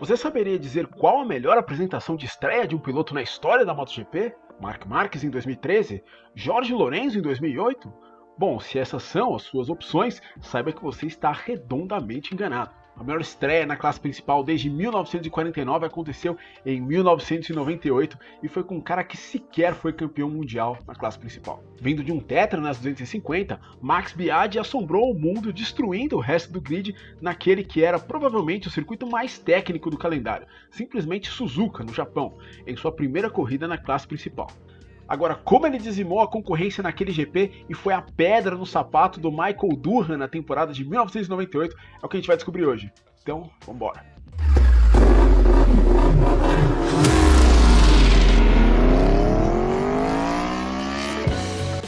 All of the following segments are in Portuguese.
Você saberia dizer qual a melhor apresentação de estreia de um piloto na história da MotoGP? Marc Marquez em 2013? Jorge Lorenzo em 2008? Bom, se essas são as suas opções, saiba que você está redondamente enganado. A melhor estreia na classe principal desde 1949 aconteceu em 1998 e foi com um cara que sequer foi campeão mundial na classe principal. Vindo de um tetra nas 250, Max Biaggi assombrou o mundo, destruindo o resto do grid naquele que era provavelmente o circuito mais técnico do calendário, simplesmente Suzuka, no Japão, em sua primeira corrida na classe principal. Agora, como ele dizimou a concorrência naquele GP e foi a pedra no sapato do Michael Durham na temporada de 1998, é o que a gente vai descobrir hoje. Então, vambora!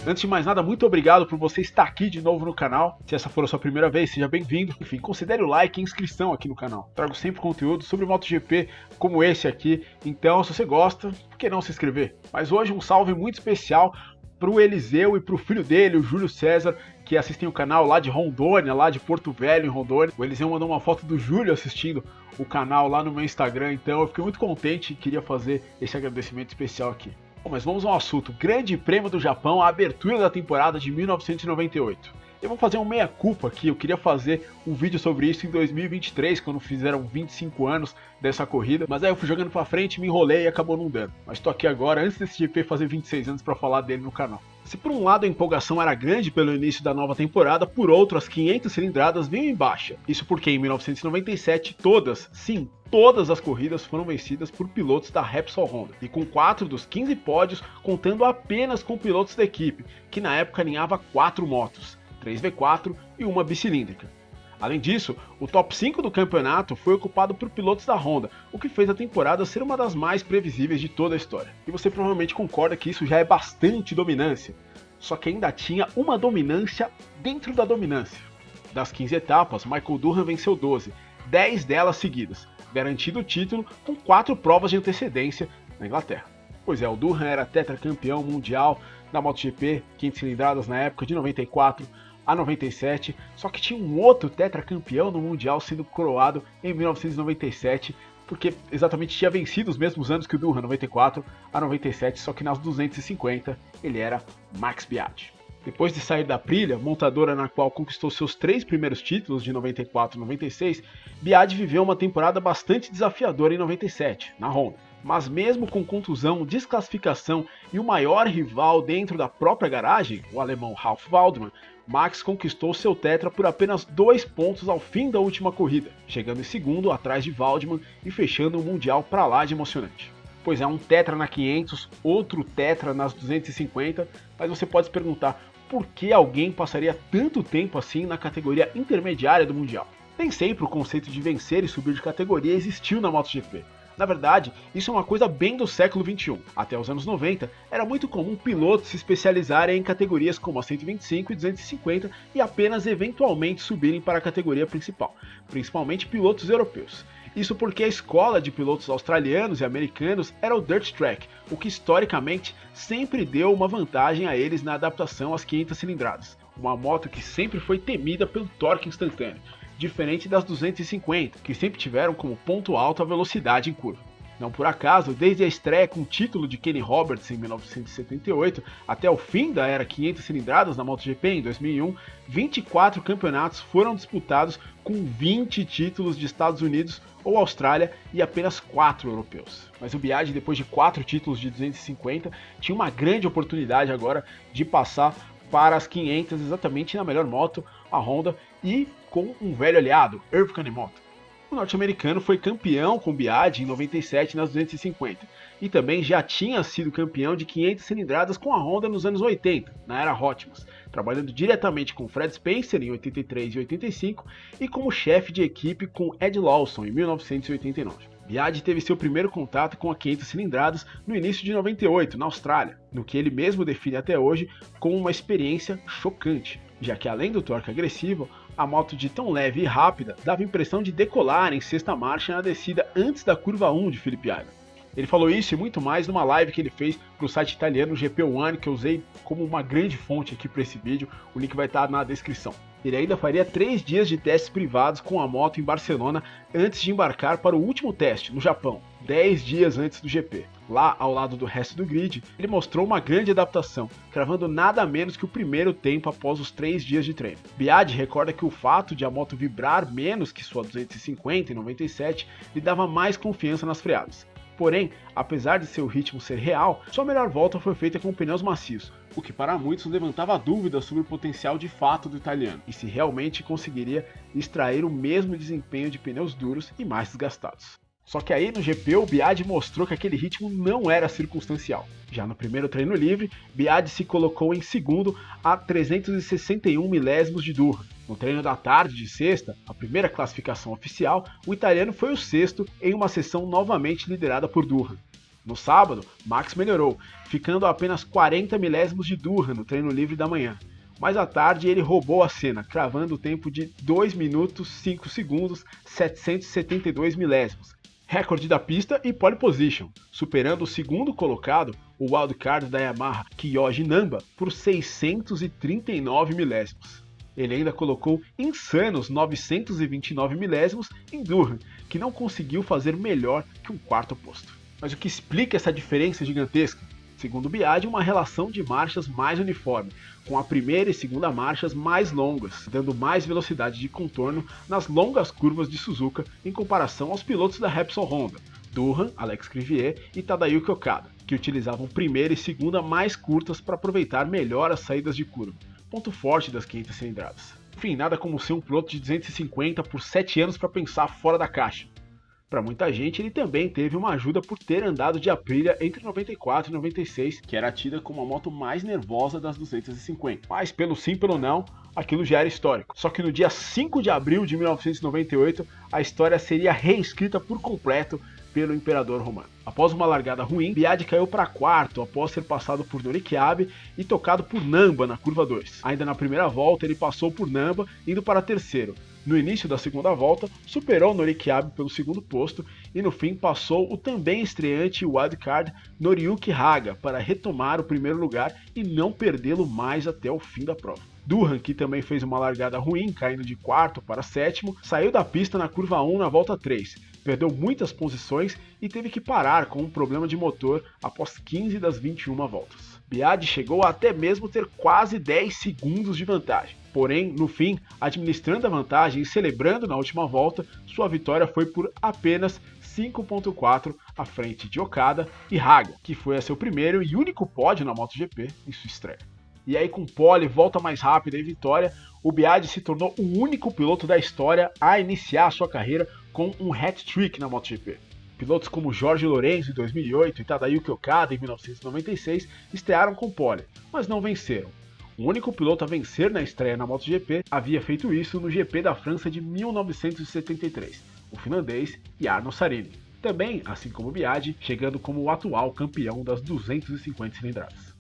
Antes de mais nada, muito obrigado por você estar aqui de novo no canal. Se essa for a sua primeira vez, seja bem-vindo. Enfim, considere o like e a inscrição aqui no canal. Trago sempre conteúdo sobre MotoGP como esse aqui. Então, se você gosta, por que não se inscrever? Mas hoje um salve muito especial pro Eliseu e pro filho dele, o Júlio César, que assistem o canal lá de Rondônia, lá de Porto Velho, em Rondônia. O Eliseu mandou uma foto do Júlio assistindo o canal lá no meu Instagram, então eu fiquei muito contente e queria fazer esse agradecimento especial aqui. Bom, mas vamos ao assunto. Grande Prêmio do Japão, a abertura da temporada de 1998. Eu vou fazer um meia-culpa aqui, eu queria fazer um vídeo sobre isso em 2023, quando fizeram 25 anos dessa corrida, mas aí eu fui jogando pra frente, me enrolei e acabou não dando. Mas tô aqui agora, antes desse GP fazer 26 anos, pra falar dele no canal. Se por um lado a empolgação era grande pelo início da nova temporada, por outro as 500 cilindradas vinham em baixa. Isso porque em 1997 todas as corridas foram vencidas por pilotos da Repsol Honda, e com 4 dos 15 pódios contando apenas com pilotos da equipe, que na época alinhava 4 motos, 3 V4 e uma bicilíndrica. Além disso, o top 5 do campeonato foi ocupado por pilotos da Honda, o que fez a temporada ser uma das mais previsíveis de toda a história. E você provavelmente concorda que isso já é bastante dominância, só que ainda tinha uma dominância dentro da dominância. Das 15 etapas, Michael Durham venceu 12, 10 delas seguidas, garantindo o título com 4 provas de antecedência na Inglaterra. Pois é, o Durham era tetracampeão mundial da MotoGP, 500 cilindradas na época de 94 a 97, só que tinha um outro tetracampeão no Mundial sendo coroado em 1997, porque exatamente tinha vencido os mesmos anos que o Durham, 94 a 97, só que nas 250 ele era Max Biaggi. Depois de sair da Aprilia, montadora na qual conquistou seus 3 primeiros títulos de 94 e 96, Biaggi viveu uma temporada bastante desafiadora em 97, na Honda. Mas mesmo com contusão, desclassificação e o maior rival dentro da própria garagem, o alemão Ralf Waldmann, Max conquistou seu tetra por apenas 2 pontos ao fim da última corrida, chegando em segundo atrás de Waldmann e fechando o Mundial pra lá de emocionante. Pois é, um tetra na 500, outro tetra nas 250, mas você pode se perguntar por que alguém passaria tanto tempo assim na categoria intermediária do Mundial. Nem sempre o conceito de vencer e subir de categoria existiu na MotoGP. Na verdade, isso é uma coisa bem do século XXI. Até os anos 90, era muito comum pilotos se especializarem em categorias como a 125 e 250 e apenas eventualmente subirem para a categoria principal, principalmente pilotos europeus. Isso porque a escola de pilotos australianos e americanos era o Dirt Track, o que historicamente sempre deu uma vantagem a eles na adaptação às 500 cilindradas, uma moto que sempre foi temida pelo torque instantâneo, diferente das 250, que sempre tiveram como ponto alto a velocidade em curva. Não por acaso, desde a estreia com o título de Kenny Roberts em 1978 até o fim da era 500 cilindradas na MotoGP em 2001, 24 campeonatos foram disputados com 20 títulos de Estados Unidos ou Austrália e apenas 4 europeus. Mas o Biaggi, depois de 4 títulos de 250, tinha uma grande oportunidade agora de passar para as 500 exatamente na melhor moto, a Honda, e com um velho aliado, Hervé Kanemoto. O norte-americano foi campeão com Biaggi em 97 nas 250 e também já tinha sido campeão de 500 cilindradas com a Honda nos anos 80, na era Hotmans, trabalhando diretamente com Fred Spencer em 83 e 85 e como chefe de equipe com Ed Lawson em 1989. Biaggi teve seu primeiro contato com a 500 cilindradas no início de 98, na Austrália, no que ele mesmo define até hoje como uma experiência chocante, já que além do torque agressivo, a moto de tão leve e rápida dava a impressão de decolar em sexta marcha na descida antes da curva 1 de Phillip Island. Ele falou isso e muito mais numa live que ele fez para o site italiano GP One, que eu usei como uma grande fonte aqui para esse vídeo, o link vai estar na descrição. Ele ainda faria 3 dias de testes privados com a moto em Barcelona antes de embarcar para o último teste, no Japão, 10 dias antes do GP. Lá, ao lado do resto do grid, ele mostrou uma grande adaptação, cravando nada menos que o primeiro tempo após os 3 dias de treino. Biaggi recorda que o fato de a moto vibrar menos que sua 250 e 97 lhe dava mais confiança nas freadas. Porém, apesar de seu ritmo ser real, sua melhor volta foi feita com pneus macios, o que para muitos levantava dúvidas sobre o potencial de fato do italiano e se realmente conseguiria extrair o mesmo desempenho de pneus duros e mais desgastados. Só que aí no GP o Biaggi mostrou que aquele ritmo não era circunstancial. Já no primeiro treino livre, Biaggi se colocou em segundo a 361 milésimos de Durham. No treino da tarde de sexta, a primeira classificação oficial, o italiano foi o sexto em uma sessão novamente liderada por Durham. No sábado, Max melhorou, ficando a apenas 40 milésimos de Durham no treino livre da manhã. Mais à tarde ele roubou a cena, cravando o tempo de 2 minutos 5 segundos 772 milésimos. Recorde da pista e pole position, superando o segundo colocado, o wildcard da Yamaha Kiyoji Namba, por 639 milésimos. Ele ainda colocou insanos 929 milésimos em Durham, que não conseguiu fazer melhor que um quarto posto. Mas o que explica essa diferença gigantesca? Segundo Biaggi, uma relação de marchas mais uniforme, com a primeira e segunda marchas mais longas, dando mais velocidade de contorno nas longas curvas de Suzuka em comparação aos pilotos da Repsol Honda, Durham, Alex Crivier e Tadayuki Okada, que utilizavam primeira e segunda mais curtas para aproveitar melhor as saídas de curva, ponto forte das 500 cilindradas. Enfim, nada como ser um piloto de 250 por 7 anos para pensar fora da caixa. Para muita gente, ele também teve uma ajuda por ter andado de Aprilia entre 94 e 96, que era tida como a moto mais nervosa das 250. Mas pelo sim, pelo não, aquilo já era histórico. Só que no dia 5 de abril de 1998, a história seria reescrita por completo pelo imperador romano. Após uma largada ruim, Biaggi caiu para quarto após ser passado por Norikiabe e tocado por Namba na curva 2. Ainda na primeira volta ele passou por Namba, indo para terceiro. No início da segunda volta, superou Norikiabe pelo segundo posto e no fim passou o também estreante wildcard Noriyuki Haga para retomar o primeiro lugar e não perdê-lo mais até o fim da prova. Durham, que também fez uma largada ruim, caindo de quarto para sétimo, saiu da pista na curva 1 na volta 3, perdeu muitas posições e teve que parar com um problema de motor após 15 das 21 voltas. Biaggi chegou a até mesmo ter quase 10 segundos de vantagem. Porém, no fim, administrando a vantagem e celebrando na última volta, sua vitória foi por apenas 5.4 à frente de Okada e Haga, que foi a seu primeiro e único pódio na MotoGP em sua estreia. E aí com pole, volta mais rápida e vitória, o Biaggi se tornou o único piloto da história a iniciar sua carreira com um hat-trick na MotoGP. Pilotos como Jorge Lorenzo em 2008 e Tadayuki Okada em 1996 estrearam com pole, mas não venceram. O único piloto a vencer na estreia na MotoGP havia feito isso no GP da França de 1973, o finlandês Jarno Saarinen. Também, assim como Biaggi, chegando como o atual campeão das 250 cilindradas.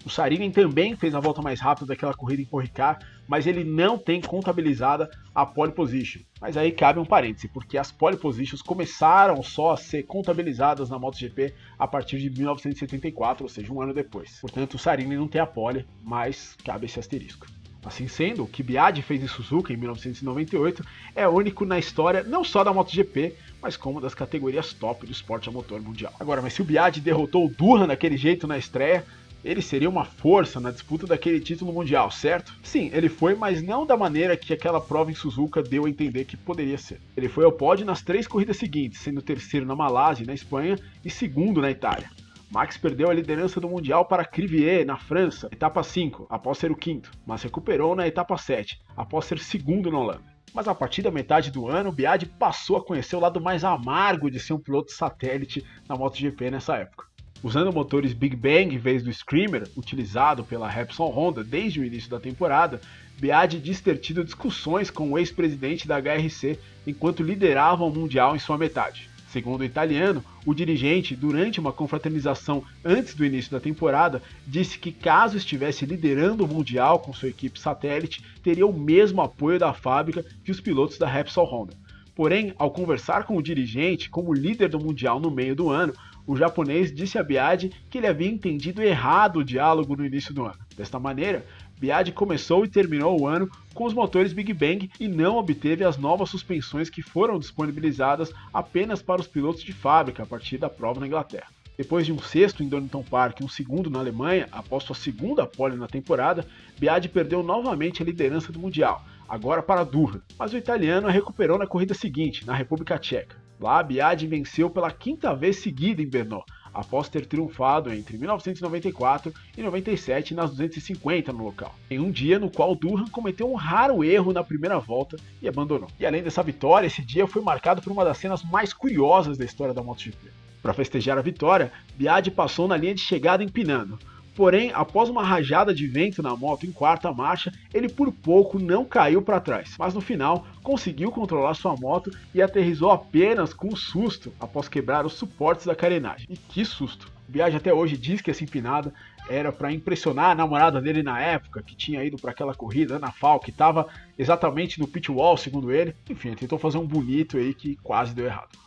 O Saarinen também fez a volta mais rápida daquela corrida em Paul Ricard, mas ele não tem contabilizada a pole position. Mas aí cabe um parêntese, porque as pole positions começaram só a ser contabilizadas na MotoGP a partir de 1974, ou seja, um ano depois. Portanto, o Saarinen não tem a pole, mas cabe esse asterisco. Assim sendo, o que Biaggi fez em Suzuka em 1998 é único na história não só da MotoGP, mas como das categorias top do esporte a motor mundial. Agora, mas se o Biaggi derrotou o Durham daquele jeito na estreia, ele seria uma força na disputa daquele título mundial, certo? Sim, ele foi, mas não da maneira que aquela prova em Suzuka deu a entender que poderia ser. Ele foi ao pódio nas 3 corridas seguintes, sendo terceiro na Malásia e na Espanha e segundo na Itália. Max perdeu a liderança do Mundial para Crivier, na França, etapa 5, após ser o quinto, mas recuperou na etapa 7, após ser segundo na Holanda. Mas a partir da metade do ano, Biaggi passou a conhecer o lado mais amargo de ser um piloto satélite na MotoGP nessa época. Usando motores Big Bang em vez do Screamer, utilizado pela Repsol Honda desde o início da temporada, Biaggi diz ter tido discussões com o ex-presidente da HRC enquanto liderava o Mundial em sua metade. Segundo o italiano, o dirigente, durante uma confraternização antes do início da temporada, disse que caso estivesse liderando o Mundial com sua equipe satélite, teria o mesmo apoio da fábrica que os pilotos da Repsol Honda. Porém, ao conversar com o dirigente como líder do Mundial no meio do ano, o japonês disse a Biaggi que ele havia entendido errado o diálogo no início do ano. Desta maneira, Biaggi começou e terminou o ano com os motores Big Bang e não obteve as novas suspensões que foram disponibilizadas apenas para os pilotos de fábrica a partir da prova na Inglaterra. Depois de um sexto em Donington Park e um segundo na Alemanha, após sua segunda pole na temporada, Biaggi perdeu novamente a liderança do Mundial, agora para Durham, mas o italiano a recuperou na corrida seguinte, na República Tcheca. Lá, Biaggi venceu pela quinta vez seguida em Brno, após ter triunfado entre 1994 e 97 nas 250 no local, em um dia no qual Durham cometeu um raro erro na primeira volta e abandonou. E além dessa vitória, esse dia foi marcado por uma das cenas mais curiosas da história da MotoGP. Para festejar a vitória, Biaggi passou na linha de chegada empinando. Porém, após uma rajada de vento na moto em quarta marcha, ele por pouco não caiu para trás, mas no final conseguiu controlar sua moto e aterrissou apenas com um susto após quebrar os suportes da carenagem. E que susto! Biaggi até hoje diz que essa empinada era para impressionar a namorada dele na época, que tinha ido para aquela corrida, Ana Fal, que estava exatamente no pit wall, segundo ele. Enfim, ele tentou fazer um bonito aí que quase deu errado.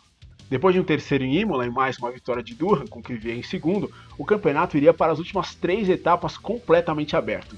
Depois de um terceiro em Imola e mais uma vitória de Durham, com Crivier em segundo, o campeonato iria para as últimas 3 etapas completamente aberto.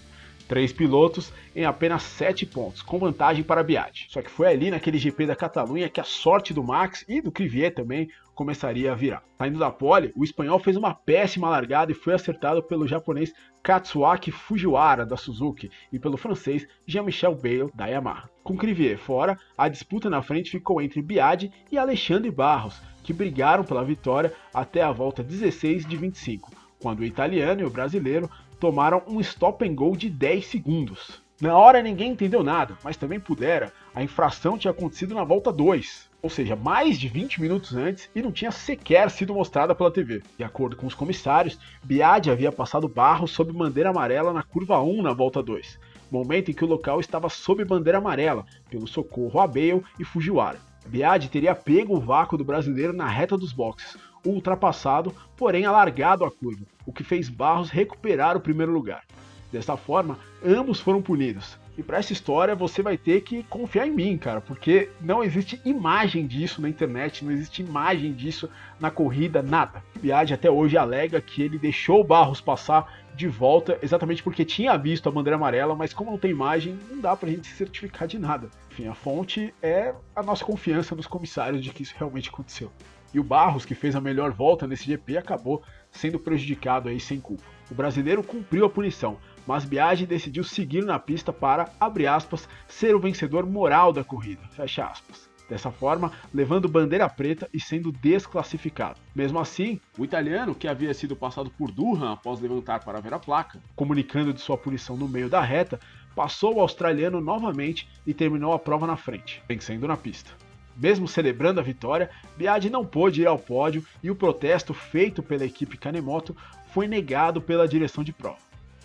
3 pilotos em apenas 7 pontos, com vantagem para Biaggi. Só que foi ali naquele GP da Catalunha que a sorte do Max e do Crivier também começaria a virar. Saindo da pole, o espanhol fez uma péssima largada e foi acertado pelo japonês Katsuaki Fujiwara da Suzuki e pelo francês Jean-Michel Bayle da Yamaha. Com Crivier fora, a disputa na frente ficou entre Biaggi e Alexandre Barros, que brigaram pela vitória até a volta 16 de 25, quando o italiano e o brasileiro tomaram um stop and go de 10 segundos. Na hora ninguém entendeu nada, mas também pudera, a infração tinha acontecido na volta 2, ou seja, mais de 20 minutos antes e não tinha sequer sido mostrada pela TV. De acordo com os comissários, Biaggi havia passado Barros sob bandeira amarela na curva 1 na volta 2, momento em que o local estava sob bandeira amarela, pelo socorro a Bayle e Fujiwara. Biaggi teria pego o vácuo do brasileiro na reta dos boxes, ultrapassado, porém alargado a curva, o que fez Barros recuperar o primeiro lugar. Dessa forma, ambos foram punidos. E para essa história você vai ter que confiar em mim, cara, porque não existe imagem disso na internet, não existe imagem disso na corrida, nada. Biaggi até hoje alega que ele deixou o Barros passar de volta exatamente porque tinha visto a bandeira amarela, mas como não tem imagem, não dá pra gente se certificar de nada. Enfim, a fonte é a nossa confiança nos comissários de que isso realmente aconteceu. E o Barros, que fez a melhor volta nesse GP, acabou sendo prejudicado aí sem culpa. O brasileiro cumpriu a punição, mas Biaggi decidiu seguir na pista para, abre aspas, ser o vencedor moral da corrida, fecha aspas. Dessa forma, levando bandeira preta e sendo desclassificado. Mesmo assim, o italiano, que havia sido passado por Durham após levantar para ver a placa, comunicando de sua punição no meio da reta, passou o australiano novamente e terminou a prova na frente, vencendo na pista. Mesmo celebrando a vitória, Biaggi não pôde ir ao pódio e o protesto feito pela equipe Kanemoto foi negado pela direção de prova.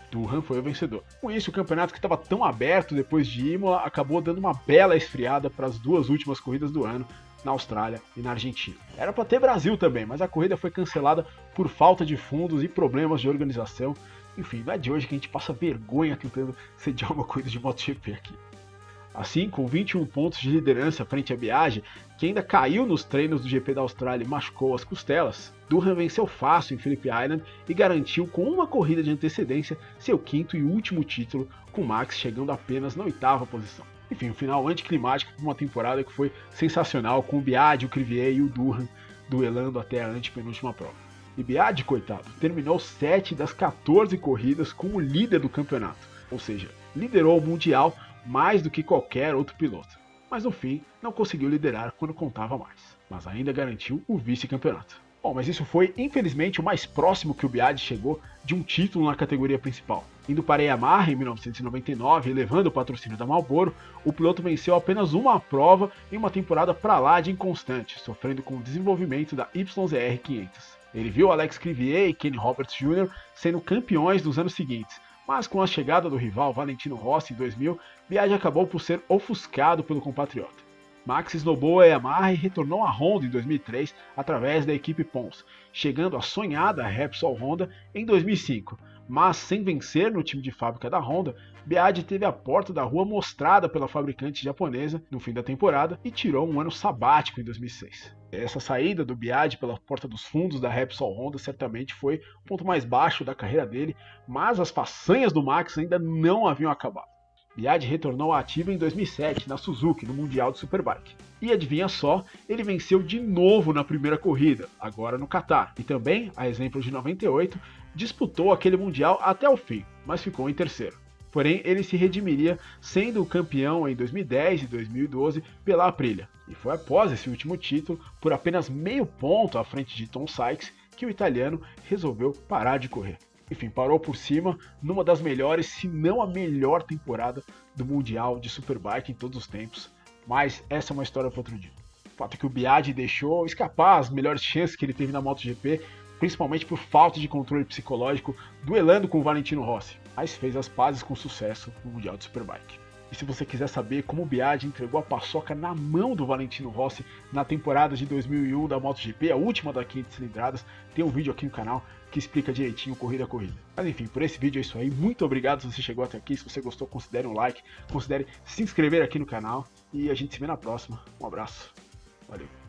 Durham foi o vencedor. Com isso, o campeonato que estava tão aberto depois de Imola acabou dando uma bela esfriada para as 2 últimas corridas do ano, na Austrália e na Argentina. Era para ter Brasil também, mas a corrida foi cancelada por falta de fundos e problemas de organização. Enfim, não é de hoje que a gente passa vergonha tentando sediar uma corrida de MotoGP aqui. Assim, com 21 pontos de liderança frente a Biaggi, que ainda caiu nos treinos do GP da Austrália e machucou as costelas, Durham venceu fácil em Phillip Island e garantiu com uma corrida de antecedência seu 5º e último título, com Max chegando apenas na 8ª posição. Enfim, um final anticlimático de uma temporada que foi sensacional, com o Biaggi, o Crivier e o Durham duelando até a antepenúltima prova. E Biaggi, coitado, terminou 7 das 14 corridas como líder do campeonato, ou seja, liderou o Mundial mais do que qualquer outro piloto, mas no fim não conseguiu liderar quando contava mais, mas ainda garantiu o vice-campeonato. Bom, mas isso foi infelizmente o mais próximo que o Biaggi chegou de um título na categoria principal. Indo para a Yamaha em 1999 e levando o patrocínio da Marlboro, o piloto venceu apenas uma prova em uma temporada pra lá de inconstante, sofrendo com o desenvolvimento da YZR 500. Ele viu Alex Crivier e Kenny Roberts Jr. sendo campeões nos anos seguintes, mas com a chegada do rival Valentino Rossi em 2000, Biaggi acabou por ser ofuscado pelo compatriota. Max esnobou a Yamaha e retornou à Honda em 2003 através da equipe Pons, chegando à sonhada Repsol Honda em 2005, mas sem vencer no time de fábrica da Honda, Biaggi teve a porta da rua mostrada pela fabricante japonesa no fim da temporada e tirou um ano sabático em 2006. Essa saída do Biaggi pela porta dos fundos da Repsol Honda certamente foi o ponto mais baixo da carreira dele, mas as façanhas do Max ainda não haviam acabado. Biaggi retornou à ativa em 2007 na Suzuki, no Mundial de Superbike. E adivinha só, ele venceu de novo na primeira corrida, agora no Qatar. E também, a exemplo de 98, disputou aquele Mundial até o fim, mas ficou em terceiro. Porém, ele se redimiria sendo campeão em 2010 e 2012 pela Aprilia. E foi após esse último título, por apenas meio ponto à frente de Tom Sykes, que o italiano resolveu parar de correr. Enfim, parou por cima numa das melhores, se não a melhor temporada do Mundial de Superbike em todos os tempos. Mas essa é uma história para outro dia. O fato é que o Biaggi deixou escapar as melhores chances que ele teve na MotoGP, principalmente por falta de controle psicológico, duelando com o Valentino Rossi, mas fez as pazes com sucesso no Mundial de Superbike. E se você quiser saber como o Biaggi entregou a paçoca na mão do Valentino Rossi na temporada de 2001 da MotoGP, a última da 500 cilindradas, tem um vídeo aqui no canal que explica direitinho corrida a corrida. Mas enfim, por esse vídeo é isso aí. Muito obrigado se você chegou até aqui. Se você gostou, considere um like, considere se inscrever aqui no canal e a gente se vê na próxima. Um abraço, valeu!